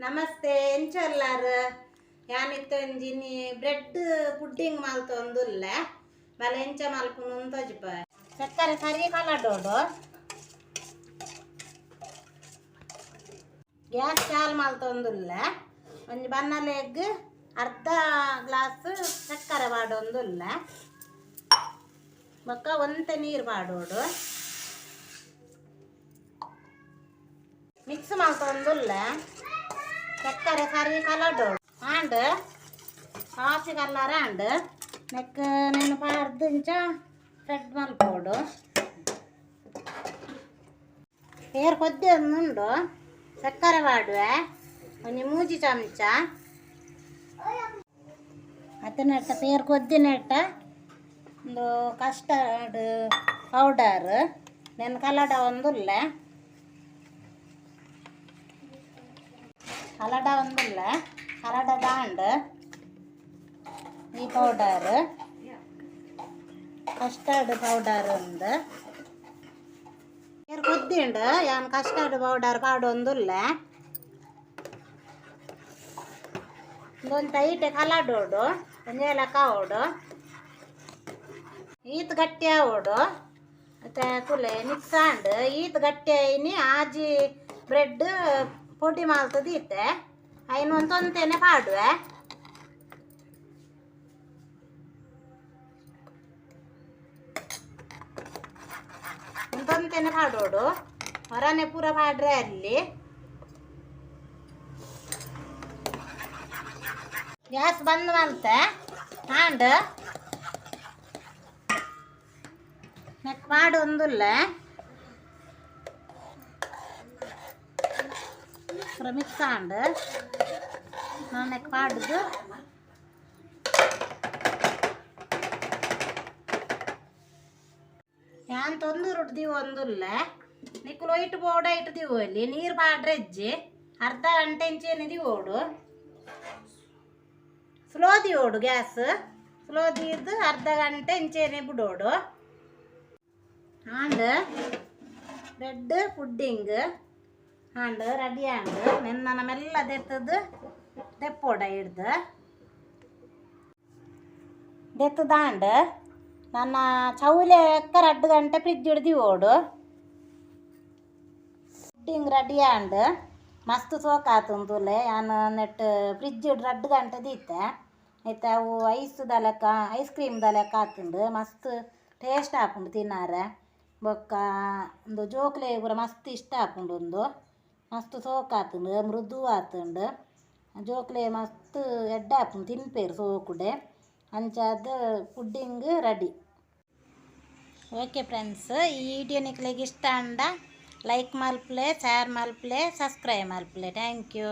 ನಮಸ್ತೆ ಎಂಚಲ್ಲಾರ ಯಾನಿತ್ತೊಂಜಿನಿ bread pudding ಮಲ್ತೊಂದುಲ್ಲ ಬಲ ಎಂಚ ಮಲ್ಪುನು ತಜ್ಪ ಸಕ್ಕರೆ ಸರಿ ಕಲಡೋಡು ಗ್ಯಾಸ್ ಚಾಲ್ ಮಲ್ತೊಂದುಲ್ಲ ಒಂಜಿ ಬನ್ನಲೆಗ್ ಅರ್ಧ ಗ್ಲಾಸ್ ಸಕ್ಕರೆ ಪಾಡೊಂದುಲ್ಲ ಬೊಕ್ಕ ಒಂತೆ ನೀರು ಪಾಡೋಡು ಮಿಕ್ಸ್ ಮಲ್ತೊಂದುಲ್ಲ ಸಕ್ಕರೆ ಸರಿ ಕಲಡೋಡು ಆಂಡ್ ಕಾಫಿ ಕಲರ್ ಆಂಡ್ ನೆಕ್ ನೆನು ಪಾರ್ದಿಂಚ ಸ್ಪ್ರೆಡ್ ಮಲ್ಪೋಡು ಪೇರ್ ಕೊದ್ದಿ ಒಂದುಂಡು ಸಕ್ಕರೆ ಪಾಡುವೆ ಒಂಜಿ ಮೂಜಿ ಚಮಚ ಮತ್ತೆ ನೆಟ್ಟ ಪೇರ್ ಕೊದ್ದಿ ನೆಟ್ಟ ಒಂದು ಕಸ್ಟರ್ಡ್ ಪೌಡರ್ ನೆನು ಕಲಡ ಒಂದುಲ್ಲ ಕಲಡ ಒಂದುಲ್ಲ ಕಲಡ ದಾಂಡ್ ಈ ಪೌಡರ್ ಕಸ್ಟರ್ಡ್ ಪೌಡರ್ ಒಂದು ಕುದ್ದಿಂಡು ಯಾನ್ ಕಸ್ಟರ್ಡ್ ಪೌಡರ್ ಪಾಡೊಂದುಲ್ಲ ಒಂದು ಟೈಟ್ ಕಲಡೋಡು ಒಂಜೇಲ ಕಾವೋಡು ಈತ್ ಗಟ್ಟಿ ಆವೋಡು ಮತ್ತೆ ಕುಲೆ ಮಿಕ್ಸ್ ಆಂಡ್ ಈತ್ ಗಟ್ಟಿ ಆಯ್ನಿ ಆಜಿ ಬ್ರೆಡ್ ಪೊಡಿ ಮಾಲ್ತದೀತೆ ಐನು ಒಂದು ತೊಂತೆನೆ ಪಾಡುವೆ ತೊಂತೆನೆ ಪಾಡೋಡು ಹೊರನೆ ಪೂರ ಪಾಡ್ರೆ ಅಲ್ಲಿ ಗ್ಯಾಸ್ ಬಂದ್ ಮಲ್ತೆ ಆಂಡ್ ನೆಕ್ ಮಾಡೊಂದುಲ್ಲ ಮಿಕ್ಸ್ ಆಂಡ್ ನಾನು ಪಾಡುದು ಯಾನ್ ತೊಂದೂರು ದಿವು ಒಂದುಲ್ಲ ನಿಕ್ಕಲು ಒಯ್ಟ್ ಬೋಡ ಇಟ್ಟು ದಿವು ಅಲ್ಲಿ ನೀರು ಪಾಡ್ರೆ ಅಜ್ಜಿ ಅರ್ಧ ಗಂಟೆ ಇಂಚೇನೆ ದಿವೋಡು ಸ್ಲೋ ದಿವೋಡು ಗ್ಯಾಸ್ ಸ್ಲೋ ದಿದ್ದು ಅರ್ಧ ಗಂಟೆ ಇಂಚೇನೆ ಬಿಡೋಡು and bread pudding and ready and ನೆನ್ನ ಮೆಲ್ಲ ದೆತ್ತದು ದೆಪ್ಪೋಡ ಹಿಡ್ದು ದೆತ್ತದಾಂಡ್ ನನ್ನ ಚೌಲೆ ಎಕ್ಕ 2 ಗಂಟೆ ಫ್ರಿಜ್ ಹಿಡ್ದು ಓಡು ಪುಡ್ಡಿಂಗ್ ರೆಡಿ ಆಂಡ್ ಮಸ್ತ್ ಸೋಕಾತುಂದುಲೆ ನಾನು ನೆಟ್ ಫ್ರಿಜ್ ಹಿಡ್ದು 2 ಗಂಟೆ ದೀತೆ ಆಯ್ತು ಅವು ಐಸ್ ಕ್ರೀಮ್ ಲೆಕ್ಕ ಆತುಂಡು ಮಸ್ತ್ ಟೇಸ್ಟ್ ಆಪುಂಡು ತಿನ್ನಾರೆ ಬೊಕ್ಕ ಒಂದು ಜೋಕ್ಲೆ ಪೂರ ಮಸ್ತ್ ಇಷ್ಟ ಆಪುಂಡು ಒಂದು ಮಸ್ತ್ ಸೋಕಾತುಂಡು ಮೃದು ಆತುಂಡು ಜೋಕ್ಲೆ ಮಸ್ತ್ ಎಡ್ಡೆ ಆಪುಂಡು ತಿನ್ಪೇರು ಸೋಕುಡೆ ಅಂಚಾದ ಪುಡ್ಡಿಂಗ್ ರೆಡಿ. ಓಕೆ ಫ್ರೆಂಡ್ಸ್, ಈ ವಿಡಿಯೋ ನಿಕ್ಲೆಗೆ ಇಷ್ಟ ಅಂಡ ಲೈಕ್ ಮಲ್ಪಲೆ, ಶೇರ್ ಮಲ್ಪಲೆ, ಸಬ್ಸ್ಕ್ರೈಬ್ ಮಲ್ಪಲೆ. Thank you.